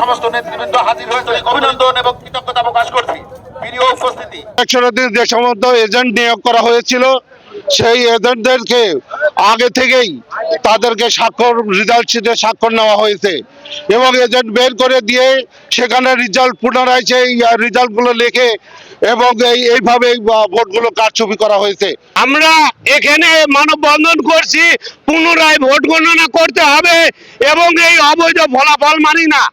সমস্ত নেতৃবৃন্দ হাজির হয়েছে অভিনন্দন এবং কৃতজ্ঞতা প্রকাশ করছি। প্রিয় উপস্থিতি, যে সমস্ত এজেন্ট নিয়োগ করা হয়েছিল সেই এজেন্টদেরকে আগে থেকেই তাদেরকে স্বাক্ষর রেজাল্ট শিটে স্বাক্ষর নেওয়া হয়েছে এবং এজেন্ট বের করে দিয়ে সেখানে রেজাল্ট পুনরায় সেই রেজাল্টগুলো লিখে এবং এইভাবে ভোটগুলো কারচুপি করা হয়েছে। আমরা এখানে মানববন্ধন করছি, পুনরায় ভোট গণনা করতে হবে এবং এই অবৈধ ফলাফল মানি না।